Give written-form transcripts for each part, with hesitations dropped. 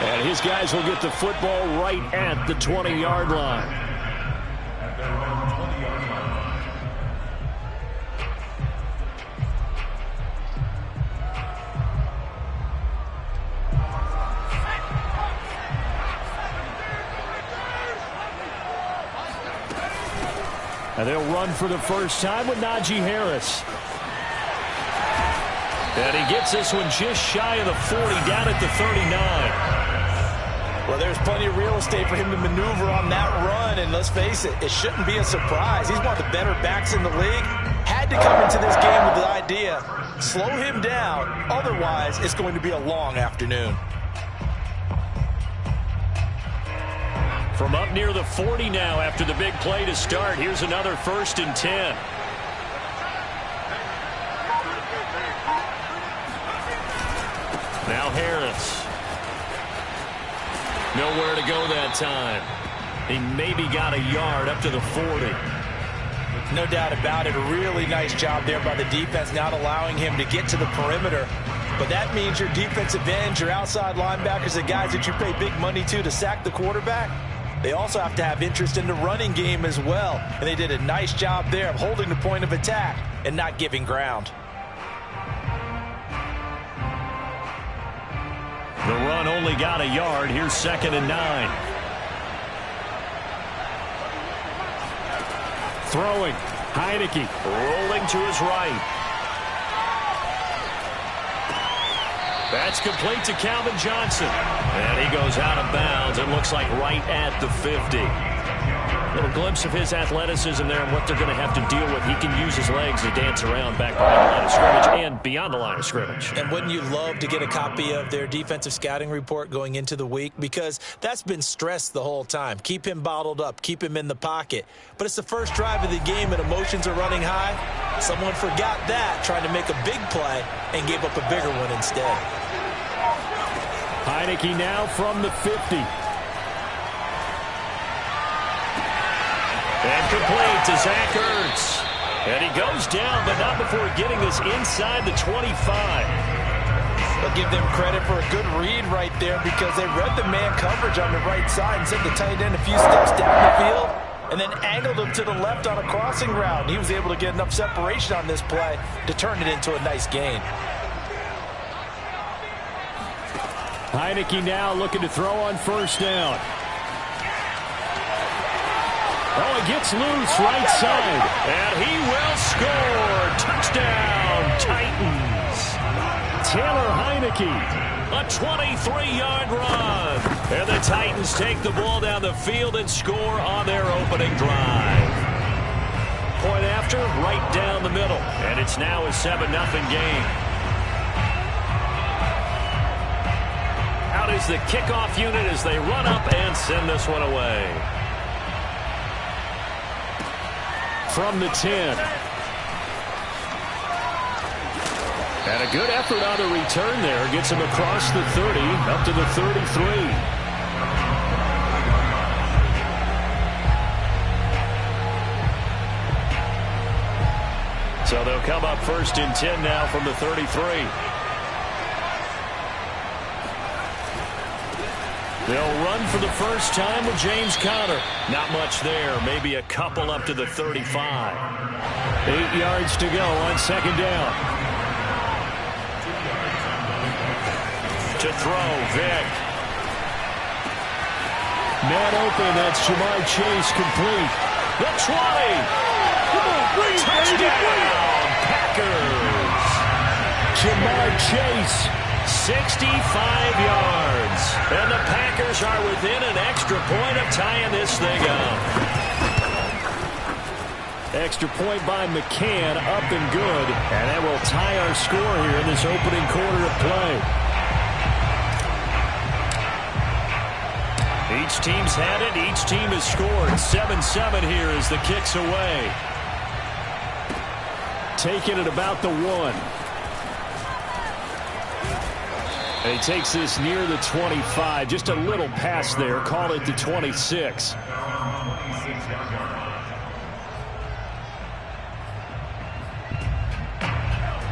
And his guys will get the football right at the 20-yard line. And they'll run for the first time with Najee Harris. And he gets this one just shy of the 40, down at the 39. Well, there's plenty of real estate for him to maneuver on that run, and let's face it, it shouldn't be a surprise. He's one of the better backs in the league. Had to come into this game with the idea, slow him down, otherwise it's going to be a long afternoon. From up near the 40 now after the big play to start. Here's another 1st and 10. Now Harris. Nowhere to go that time. He maybe got a yard up to the 40. No doubt about it. A really nice job there by the defense, not allowing him to get to the perimeter. But that means your defensive ends, your outside linebackers, the guys that you pay big money to sack the quarterback, they also have to have interest in the running game as well. And they did a nice job there of holding the point of attack and not giving ground. The run only got a yard. Here's 2nd and 9. Throwing. Heineke rolling to his right. That's complete to Calvin Johnson. And he goes out of bounds. It looks like right at the 50. Little glimpse of his athleticism there and what they're going to have to deal with. He can use his legs to dance around back behind the line of scrimmage and beyond the line of scrimmage. And wouldn't you love to get a copy of their defensive scouting report going into the week? Because that's been stressed the whole time. Keep him bottled up. Keep him in the pocket. But it's the first drive of the game and emotions are running high. Someone forgot that, trying to make a big play and gave up a bigger one instead. Heineke now from the 50. And complete to Zach Ertz. And he goes down, but not before getting this inside the 25. I'll give them credit for a good read right there because they read the man coverage on the right side and sent the tight end a few steps down the field and then angled him to the left on a crossing route. And he was able to get enough separation on this play to turn it into a nice gain. Heineke now looking to throw on 1st down. Oh, he gets loose right side. And he will score. Touchdown, Titans. Taylor Heineke, a 23-yard run. And the Titans take the ball down the field and score on their opening drive. Point after, right down the middle. And it's now a 7-0 game. Out is the kickoff unit as they run up and send this one away. From the 10. And a good effort on the return there. Gets him across the 30, up to the 33. So they'll come up 1st and 10 now from the 33. They'll run for the first time with James Conner. Not much there. Maybe a couple up to the 35. 8 yards to go on 2nd down. To throw, Vick. Man open, that's Jamar Chase complete. The 20. Come on, bring it, touchdown, Packers. Jamar Chase, 65 yards. And the Packers are within an extra point of tying this thing up. Extra point by McCann, up and good. And that will tie our score here in this opening quarter of play. Each team's had it. Each team has scored. 7-7 here as the kick's away. Taking it about the 1. And he takes this near the 25. Just a little pass there. Call it the 26.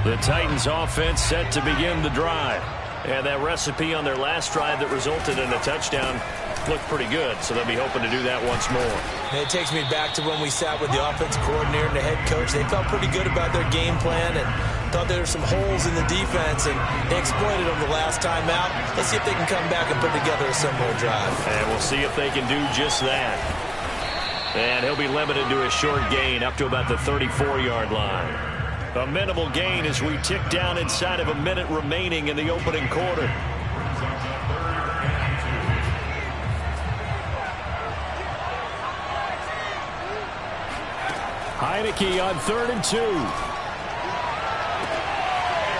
The Titans offense set to begin the drive. And that recipe on their last drive that resulted in a touchdown looked pretty good, so they'll be hoping to do that once more. And it takes me back to when we sat with the offensive coordinator and the head coach. They felt pretty good about their game plan and thought there were some holes in the defense, and they exploited them the last time out. Let's see if they can come back and put together a similar drive. And we'll see if they can do just that. And he'll be limited to a short gain up to about the 34-yard line. A minimal gain as we tick down inside of a minute remaining in the opening quarter. Heineke on 3rd and 2.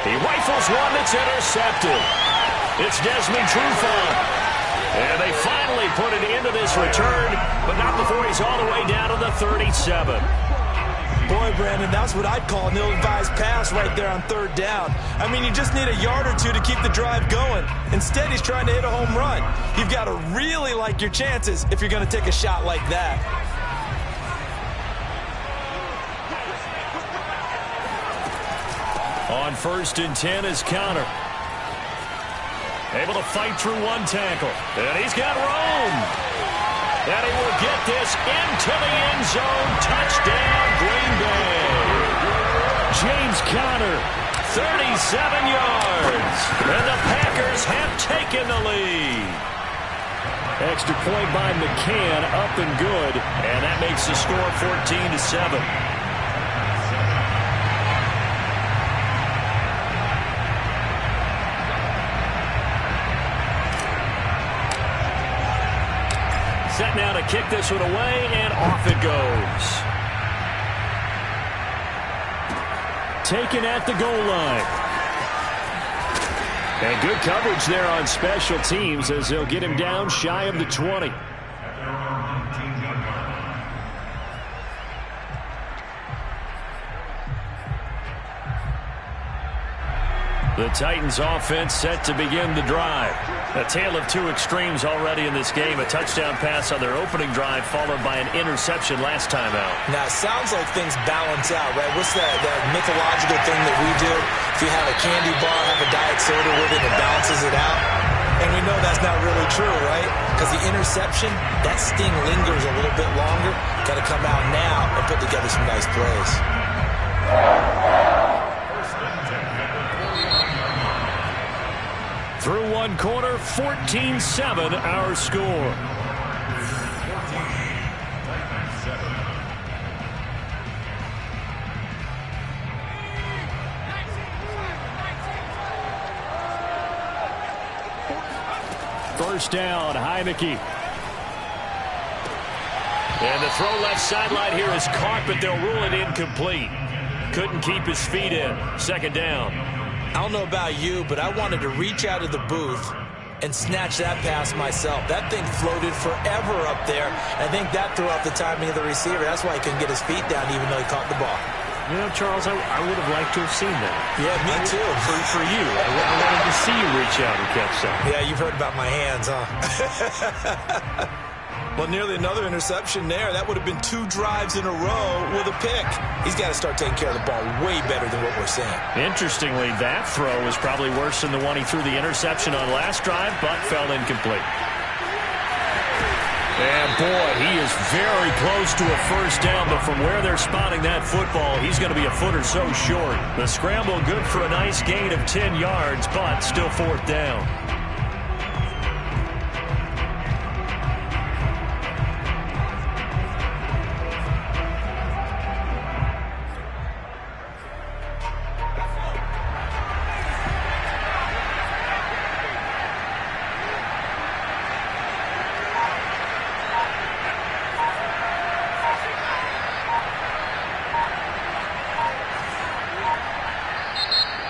He rifles one that's intercepted. It's Desmond Trufant. And they finally put it into this return, but not before he's all the way down to the 37. Boy, Brandon, that's what I'd call an ill-advised pass right there on 3rd down. I mean, you just need a yard or two to keep the drive going. Instead, he's trying to hit a home run. You've got to really like your chances if you're going to take a shot like that. On 1st and 10 is Connor. Able to fight through one tackle. And he's got room. And he will get this into the end zone. Touchdown, Green Bay. James Conner, 37 yards. And the Packers have taken the lead. Extra point by McCann, up and good. And that makes the score 14-7. Set now to kick this one away, and off it goes. Taken at the goal line. And good coverage there on special teams as they'll get him down shy of the 20. The Titans offense set to begin the drive. A tale of two extremes already in this game. A touchdown pass on their opening drive followed by an interception last time out. Now, it sounds like things balance out, right? What's that mythological thing that we do? If you have a candy bar, have a diet soda with it, it balances it out. And we know that's not really true, right? Because the interception, that sting lingers a little bit longer. Got to come out now and put together some nice plays. Through one quarter, 14-7 our score. First down, Heineke. And the throw left sideline here is caught, but they'll rule it incomplete. Couldn't keep his feet in. 2nd down. I don't know about you, but I wanted to reach out of the booth and snatch that pass myself. That thing floated forever up there. I think that threw off the timing of the receiver. That's why he couldn't get his feet down even though he caught the ball. You know, Charles, I would have liked to have seen that. Yeah, me too. For you. I wanted to see you reach out and catch something. Yeah, you've heard about my hands, huh? Well, nearly another interception there. That would have been 2 drives in a row with a pick. He's got to start taking care of the ball way better than what we're seeing. Interestingly, that throw was probably worse than the one he threw the interception on last drive, but fell incomplete. And, boy, he is very close to a first down, but from where they're spotting that football, he's going to be a foot or so short. The scramble good for a nice gain of 10 yards, but still 4th down.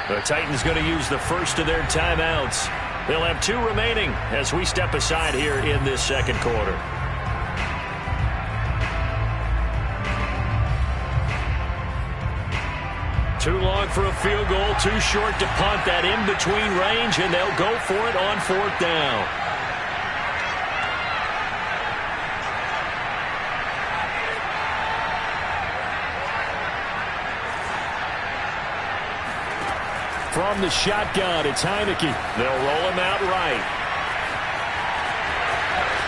The Titans going to use the first of their timeouts. They'll have 2 remaining as we step aside here in this 2nd quarter. Too long for a field goal, too short to punt. That in-between range, and they'll go for it on 4th down. from the shotgun. It's Heineke. They'll roll him out right.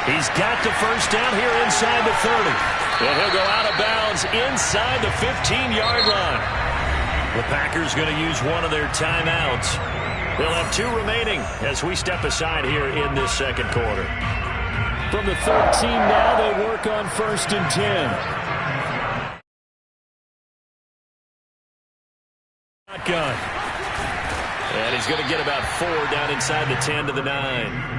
He's got the first down here inside the 30. And he'll go out of bounds inside the 15-yard line. The Packers going to use one of their timeouts. They'll have 2 remaining as we step aside here in this second quarter. From the 13 now, they work on 1st and 10. Shotgun. And he's going to get about 4 down inside the 10 to the 9.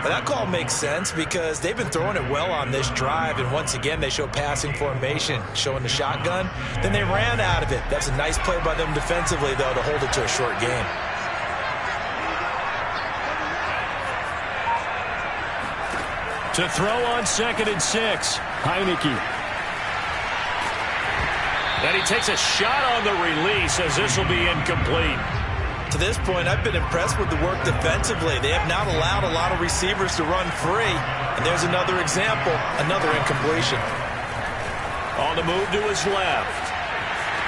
Well, that call makes sense because they've been throwing it well on this drive, and once again they show passing formation, showing the shotgun. Then they ran out of it. That's a nice play by them defensively, though, to hold it to a short game. To throw on 2nd and 6, Heineke. And he takes a shot on the release as this will be incomplete. To this point, I've been impressed with the work defensively. They have not allowed a lot of receivers to run free. And there's another example, another incompletion. On the move to his left.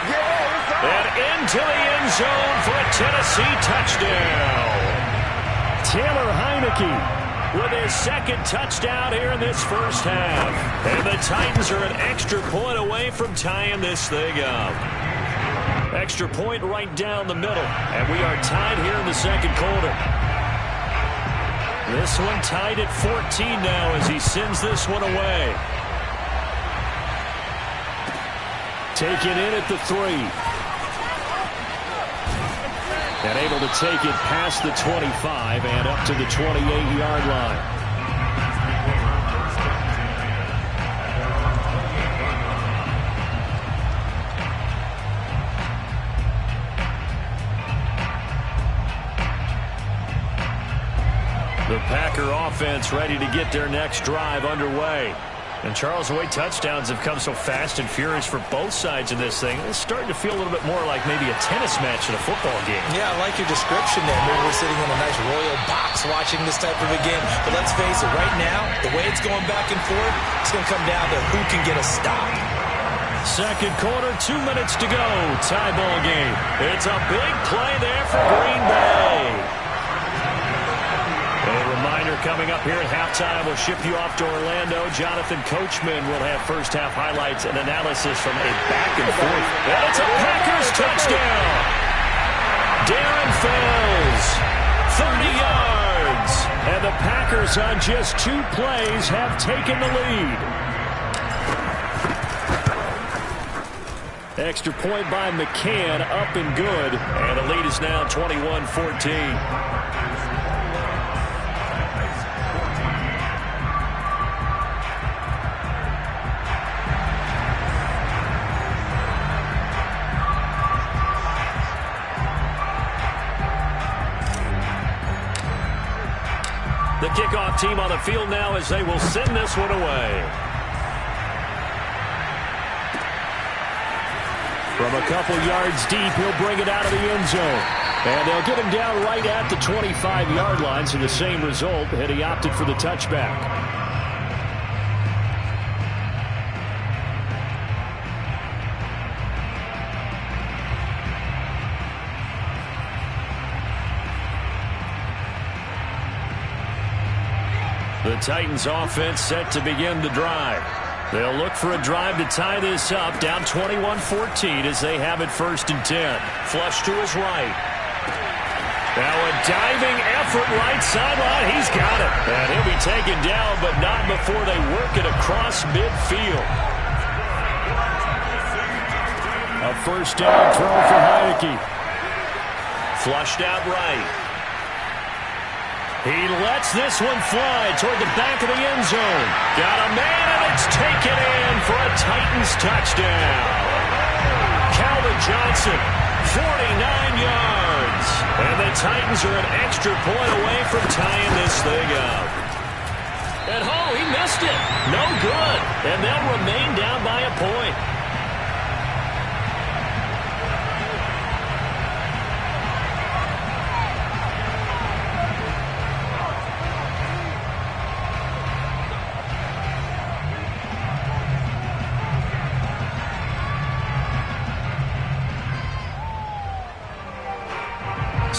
And into the end zone for a Tennessee touchdown. Taylor Heineke with his 2nd touchdown here in this first half. And the Titans are an extra point away from tying this thing up. Extra point right down the middle. And we are tied here in the second quarter. This one tied at 14 now as he sends this one away. Taken in at the 3. And able to take it past the 25 and up to the 28-yard line. The Packer offense ready to get their next drive underway. And Charles, the way touchdowns have come so fast and furious for both sides of this thing, it's starting to feel a little bit more like maybe a tennis match in a football game. Yeah, I like your description there. Maybe we're sitting in a nice royal box watching this type of a game. But let's face it, right now, the way it's going back and forth, it's going to come down to who can get a stop. Second quarter, 2 minutes to go. Tie ball game. It's a big play there for Green Bay. A reminder coming up here at halftime. We'll ship you off to Orlando. Jonathan Coachman will have first half highlights and analysis from a back and forth. And it's a Packers touchdown. Darren Fells, 30 yards. And the Packers on just 2 plays have taken the lead. Extra point by McCann, up and good. And the lead is now 21-14. The kickoff team on the field now as they will send this one away. From a couple yards deep, he'll bring it out of the end zone. And they'll get him down right at the 25-yard line, so the same result, and he opted for the touchback. The Titans offense set to begin the drive. They'll look for a drive to tie this up, down 21-14 as they have it 1st and 10. Flush to his right. Now a diving effort right sideline. He's got it. And he'll be taken down, but not before they work it across midfield. A first down throw for Heineke. Flushed out right. He lets this one fly toward the back of the end zone. Got a man, and it's taken in for a Titans touchdown. Calvin Johnson, 49 yards. And the Titans are an extra point away from tying this thing up. And he missed it. No good. And they'll remain down by a point.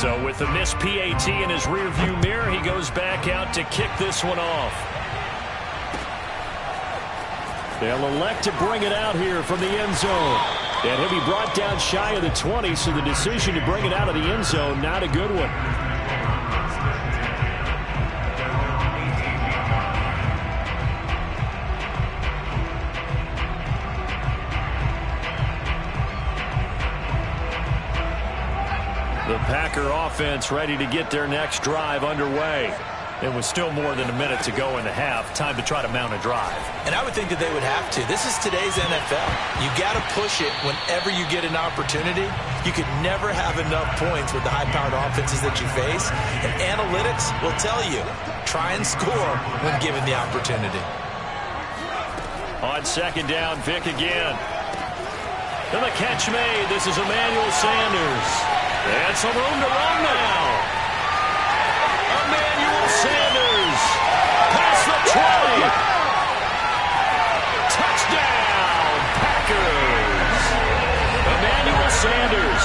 So with the missed PAT in his rearview mirror, he goes back out to kick this one off. They'll elect to bring it out here from the end zone. And he'll be brought down shy of the 20, so the decision to bring it out of the end zone, not a good one. The Packer offense ready to get their next drive underway. It was still more than a minute to go in the half. Time to try to mount a drive. And I would think that they would have to. This is today's NFL. You got to push it whenever you get an opportunity. You could never have enough points with the high-powered offenses that you face. And analytics will tell you, try and score when given the opportunity. On second down, Vick again. And the catch made. This is Emmanuel Sanders. And some room to run now. Emmanuel Sanders. Past the 20. Touchdown, Packers. Emmanuel Sanders,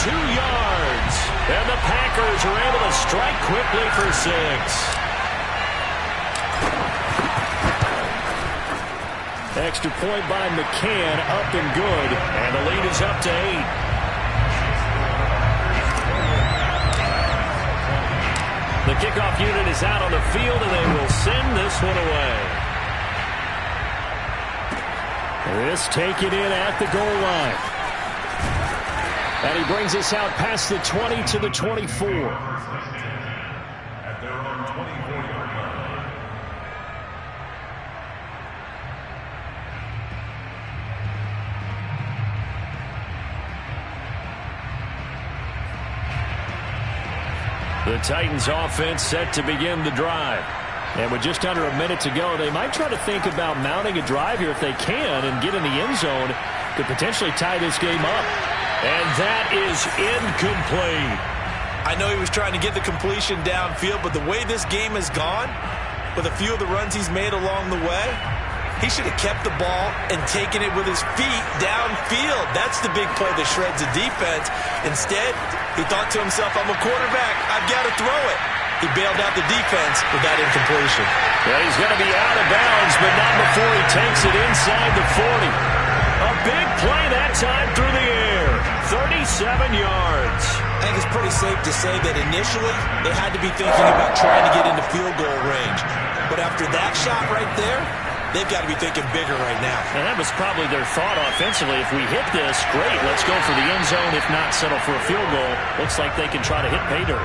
82 yards. And the Packers are able to strike quickly for 6. Extra point by McCann, up and good. And the lead is up to 8. The kickoff unit is out on the field, and they will send this one away. This taken in at the goal line. And he brings us out past the 20 to the 24. At their own 24-yard line. The Titans offense set to begin the drive. And with just under a minute to go, they might try to think about mounting a drive here if they can and get in the end zone. Could potentially tie this game up. And that is incomplete. I know he was trying to get the completion downfield, but the way this game has gone, with a few of the runs he's made along the way, he should have kept the ball and taken it with his feet downfield. That's the big play that shreds the defense. Instead, he thought to himself, I'm a quarterback. I've got to throw it. He bailed out the defense with that incompletion. Yeah, he's going to be out of bounds, but not before he takes it inside the 40. A big play that time through the air. 37 yards. I think it's pretty safe to say that initially they had to be thinking about trying to get into field goal range. But after that shot right there, they've got to be thinking bigger right now. And that was probably their thought offensively. If we hit this, great, let's go for the end zone. If not, settle for a field goal. Looks like they can try to hit pay dirt.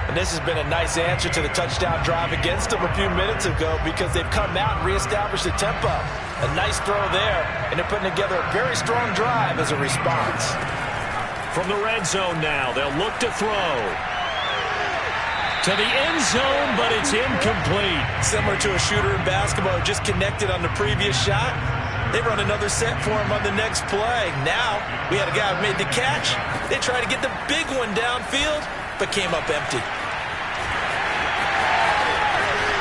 And this has been a nice answer to the touchdown drive against them a few minutes ago because they've come out and reestablished the tempo. A nice throw there, and they're putting together a very strong drive as a response. From the red zone now, they'll look to throw. To the end zone, but it's incomplete. Similar to a shooter in basketball who just connected on the previous shot. They run another set for him on the next play. Now, we had a guy who made the catch. They tried to get the big one downfield, but came up empty.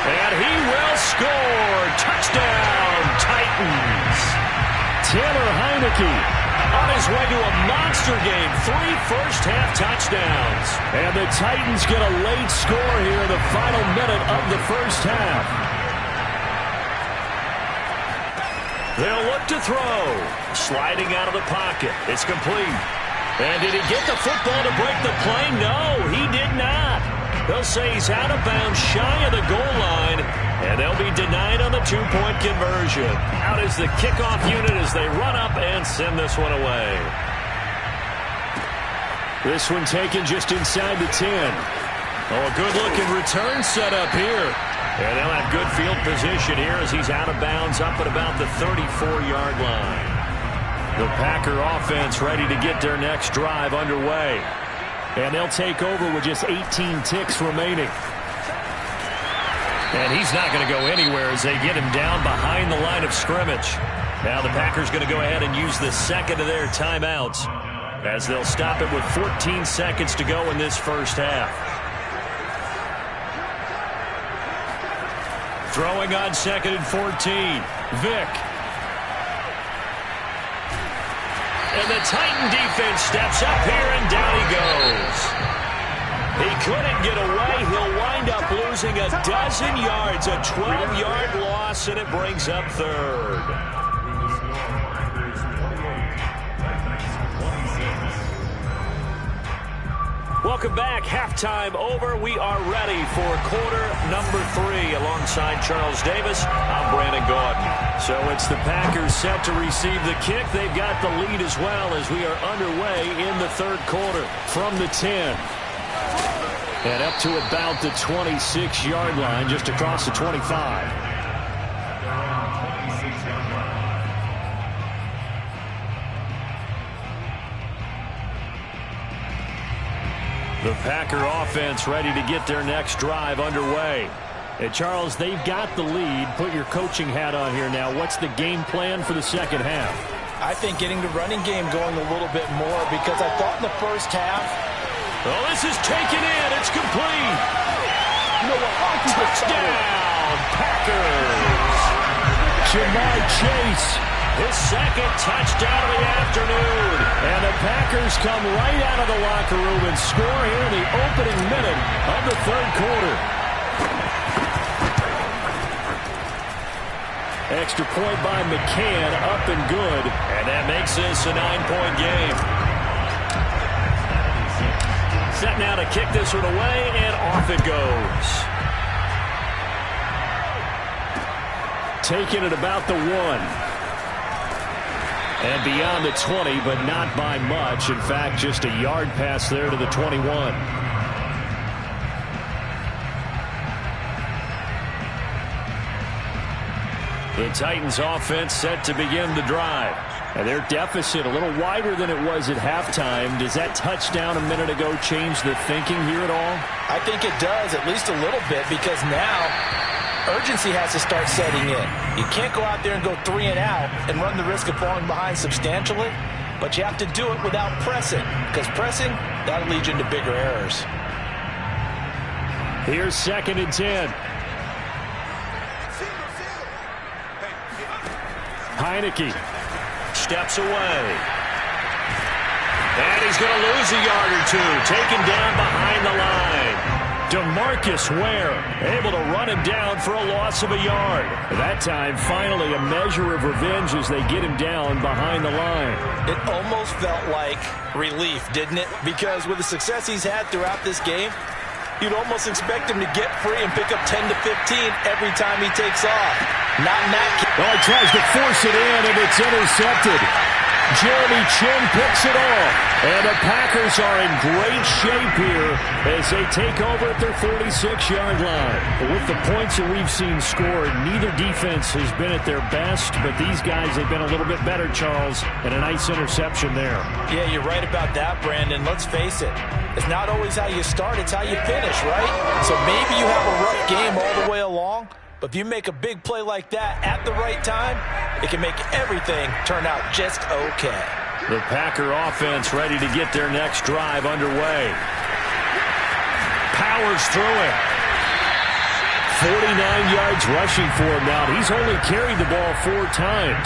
And he will score. Touchdown, Titans. Taylor Heineke on his way to a monster game. 3 first-half touchdowns. And the Titans get a late score here in the final minute of the first half. They'll look to throw. Sliding out of the pocket. It's complete. And did he get the football to break the play? No, he did not. They'll say he's out of bounds shy of the goal line, and they'll be denied on the 2-point conversion. Out is the kickoff unit as they run up and send this one away. This one taken just inside the 10. Oh, a good-looking return set up here. And they'll have good field position here as he's out of bounds up at about the 34-yard line. The Packer offense ready to get their next drive underway. And they'll take over with just 18 ticks remaining. And he's not going to go anywhere as they get him down behind the line of scrimmage. Now the Packers going to go ahead and use the second of their timeouts as they'll stop it with 14 seconds to go in this first half. Throwing on second and 14. Vick. And the Titan defense steps up here, and down he goes. He couldn't get away. He'll wind up losing a dozen yards, a 12-yard loss, and it brings up third. Welcome back. Halftime over. We are ready for quarter number 3 alongside Charles Davis. I'm Brandon Gaudin. So it's the Packers set to receive the kick. They've got the lead as well as we are underway in the third quarter from the 10. And up to about the 26-yard line, just across the 25. The Packer offense ready to get their next drive underway. And Charles, they've got the lead. Put your coaching hat on here now. What's the game plan for the second half? I think getting the running game going a little bit more, because I thought in the first half. Oh, this is taken in. It's complete. Touchdown, Packers. Jamar Chase, his second touchdown of the afternoon. And the Packers come right out of the locker room and score here in the opening minute of the third quarter. Extra point by McCann, up and good. And that makes this a 9-point game. Set now to kick this one away, and off it goes. Taking it about the 1. And beyond the 20, but not by much. In fact, just a yard pass there to the 21. The Titans offense set to begin the drive. And their deficit a little wider than it was at halftime. Does that touchdown a minute ago change the thinking here at all? I think it does, at least a little bit, because now urgency has to start setting in. You can't go out there and go 3 and out and run the risk of falling behind substantially, but you have to do it without pressing, because pressing, that'll lead you into bigger errors. Here's 2nd and 10. Heineke steps away. And he's going to lose a yard or two, taken down behind the line. DeMarcus Ware able to run him down for a loss of a yard. That time, finally, a measure of revenge as they get him down behind the line. It almost felt like relief, didn't it? Because with the success he's had throughout this game, you'd almost expect him to get free and pick up 10 to 15 every time he takes off. Not in that case. Well, he tries to force it in, and it's intercepted. Jeremy Chin picks it off. And the Packers are in great shape here as they take over at their 46-yard line. With the points that we've seen scored, neither defense has been at their best, but these guys have been a little bit better, Charles, and a nice interception there. Yeah, you're right about that, Brandon. Let's face it. It's not always how you start, it's how you finish, right? So maybe you have a rough game all the way along, but if you make a big play like that at the right time, it can make everything turn out just okay. The Packer offense ready to get their next drive underway. Powers through it. 49 yards rushing for him now. He's only carried the ball 4 times.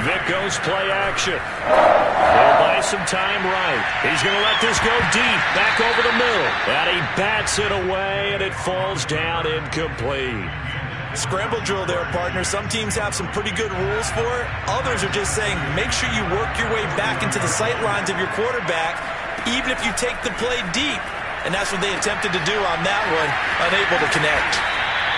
Vic goes play action. They'll buy some time right. He's going to let this go deep, back over the middle. And he bats it away, and it falls down incomplete. Scramble drill there, partner. Some teams have some pretty good rules for it. Others are just saying, make sure you work your way back into the sight lines of your quarterback, even if you take the play deep. And that's what they attempted to do on that one, unable to connect.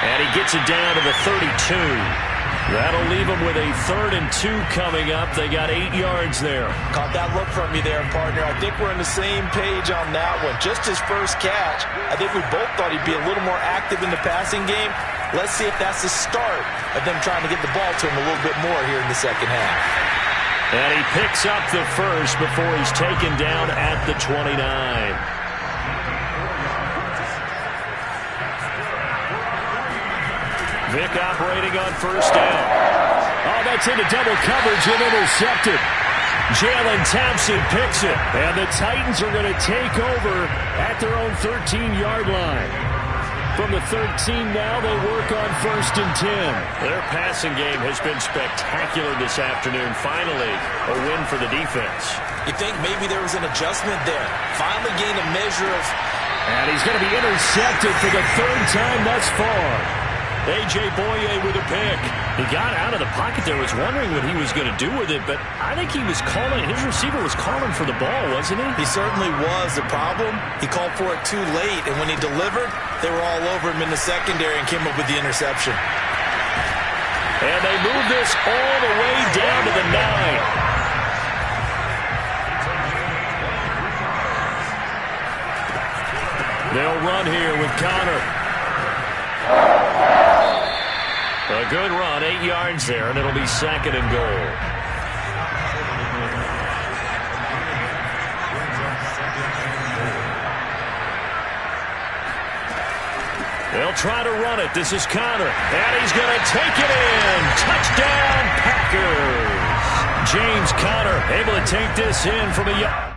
And he gets it down to the 32. That'll leave them with a 3rd and 2 coming up. They got 8 yards there. Caught that look from you there, partner. I think we're on the same page on that one. Just his first catch. I think we both thought he'd be a little more active in the passing game. Let's see if that's the start of them trying to get the ball to him a little bit more here in the second half. And he picks up the first before he's taken down at the 29. Vic operating on first down. Oh, that's into double coverage and intercepted. Jalen Thompson picks it. And the Titans are going to take over at their own 13-yard line. From the 13 now, they work on 1st and 10. Their passing game has been spectacular this afternoon. Finally, a win for the defense. You think maybe there was an adjustment there. Finally gained a measure of... And he's going to be intercepted for the 3rd time thus far. A.J. Boye with a pick. He got out of the pocket there, was wondering what he was going to do with it, but I think he was calling, his receiver was calling for the ball, wasn't he? He certainly was. The problem, he called for it too late, and when he delivered, they were all over him in the secondary and came up with the interception. And they move this all the way down to the 9. They'll run here with Connor. A good run, 8 yards there, and it'll be 2nd and goal. They'll try to run it. This is Connor, and he's going to take it in. Touchdown, Packers. James Conner able to take this in from a...